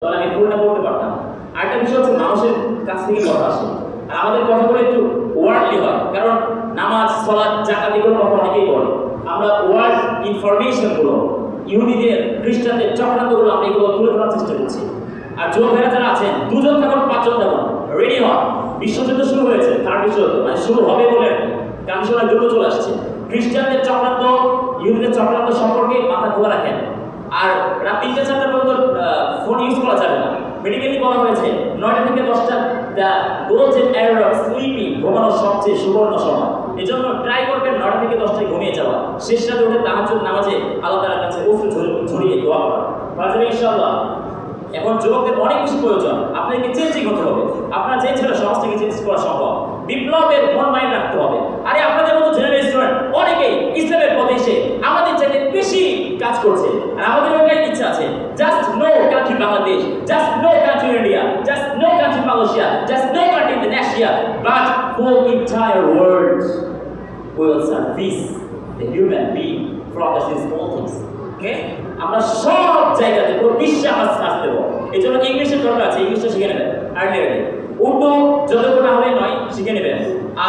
তাহলে আমি পুরোটা বলতে পারতাম। আরেকটা বিষয় হচ্ছে মানুষের কাছ থেকে কথা আসে, আর আমাদের কথাগুলো একটু ওয়ার্ডলি হয়, কারণ নামাজ, সালাত, যাকাত এগুলো কথা অনেকেই বলে। আমরা ওয়ার্ড ইনফরমেশনগুলো, ইহুদিদের, খ্রিস্টানদের চক্রান্তগুলো আমরা এগুলো তুলে ধরার চেষ্টা করছি। আর যুবক ভাইরা যারা আছেন, 2 জন থাকুন 5 জন থাকুন, রেডি হন। বিশ্বযুদ্ধ শুরু হয়েছে, থার্ড বিশ্বযুদ্ধ মানে শুরু হবে বলে কারণ সময় দ্রুত চলে আসছে। খ্রিস্টানদের চক্রান্ত, ইহুদিদের চক্রান্ত সম্পর্কে মাথা খোলা রাখেন। আর রাত 3-4টা পর্যন্ত ফোন ইউজ করা যাবে না। মেডিকেলি বলা হয়েছে 9টা থেকে 10টা দ্য গোল্ডেন এরা অফ স্লিপিং, ঘুমানোর সবচেয়ে সুবর্ণ সময়। এজন্য ট্রাই করবেন 9টা থেকে 10টায় ঘুমিয়ে যাওয়া, শেষ রাতে উঠে তাহাজ্জুদ নামাজে আল্লাহ তাআলার কাছে অশ্রু ঝরিয়ে দোয়া করা। পারবেন ইনশাআল্লাহ। এখন যুবকদের অনেক কিছু প্রয়োজন, আপনাকে চেঞ্জিং হতে হবে। আপনার চেঞ্জ হলে সমাজটাকে চেঞ্জ করা সম্ভব। বিপ্লবের মন মাইন্ড রাখতে হবে। আরে আপনাদের মতো জেনারেশন অনেকেই ইসলামের পথে এসে আমাদের চাইতে বেশি কাজ করছে, আর আমাদের ওইটাই ইচ্ছা আছে, just no country Bangladesh, just no country India, just no country Malaysia, just no country Indonesia, but whole entire world will service the human being from the small things. ওকে, আমরা সব জায়গাতে পুরো বিশ্বে আমরা আসতে দেবো। এই জন্য ইংলিশের দরকার আছে, ইংলিশটা শিখে নেবেন আর্লি। উর্দু যতক্ষণ না হবে নয় শিখে নেবেন।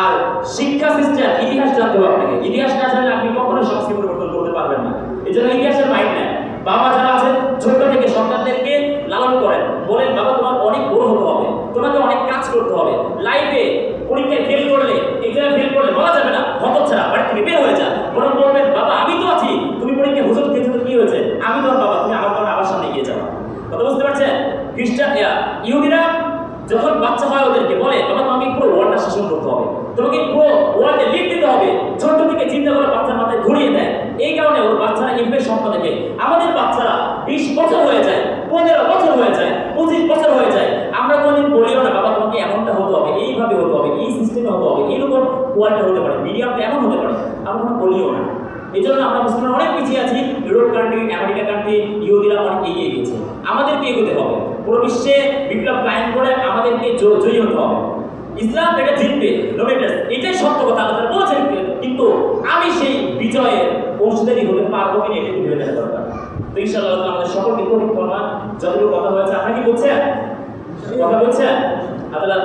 আর শিক্ষা সিস্টেম, ইতিহাস জানতে হবে আপনাকে। ইতিহাস না জানলে আপনি কখনোই সংস্কৃতি পরিবর্তন করতে পারবেন না। এই জন্য ইতিহাসের মাইন্ড নেন। বাবা যারা আছেন ছোট থেকে সন্তানদেরকে লালন করেন, বলেন বাবা তোমার অনেক বড় হতে হবে, তোমাকে অনেক কাজ করতে হবে। লাইফে পরীক্ষায় ফেল করলে, এক্সামে ফেল করলে বলা যাবে না হতচ্ছাড়া বাড়ি থেকে বের হয়ে যা, বরং বলবেন বাবা আমি তো আছি, তুমি পরীক্ষায় হুজুর খেয়েছো তো কি হয়েছে, আমি তোমার বাবা, তুমি আমার কারণে আবার সামনে এগিয়ে যাও। কথা বুঝতে পারছেন? খ্রিস্টান ইহুদিরা যখন বাচ্চা হয় ওদেরকে বলে বাবা তোমাকে পুরো ওয়ার্ল্ডটা শাসন করতে হবে, তোমাকে পুরো ওয়ার্ল্ডে লিড দিতে হবে। ছোট থেকে চিন্তা করে বাচ্চার মাথায় ধরিয়ে দেয়। এই কারণে ওর বাচ্চারা ইনভেস্ট স্বপ্ন দেখে। আমাদের বাচ্চারা 20 বছর হয়ে যায়, 15 বছর হয়ে যায়, 25 বছর হয়ে যায়, আমরা কোনদিন বলিও না বাবা তোমাকে এমনটা হতে হবে, এইভাবে হতে হবে, এই সিস্টেমে হতে হবে, এইরকম কোয়ালিটি হতে পারে, মিডিয়ামটা এমন হতে পারে, আমরা কোনো বলিও না। এই জন্য আমরা মুসলমান অনেক পিছিয়ে আছি। ইউরোপ কান্ট্রি, আমেরিকা কান্ট্রি, ইহুদিরা অনেক এগিয়ে গেছে। আমাদেরকে এগোতে হবে, পুরো বিশ্বে বিপ্লব কায়েম করে আমাদেরকে জয়ী হতে হবে। ইসলাম এটা জিতবে, এটাই সত্য কথা আল্লাহ তাআলা বলেছেন, কিন্তু আমি সেই বিজয়ের অংশীদারি হতে পারবো কিনা এটা ভেবে দেখা দরকার। তো ইনশাআল্লাহ আমাদের সকলকে তৌফিক ফরমান। যতটুকু কথা হয়েছে আপনারা কি বলছেন? কথা বলছেন? আল্লাহ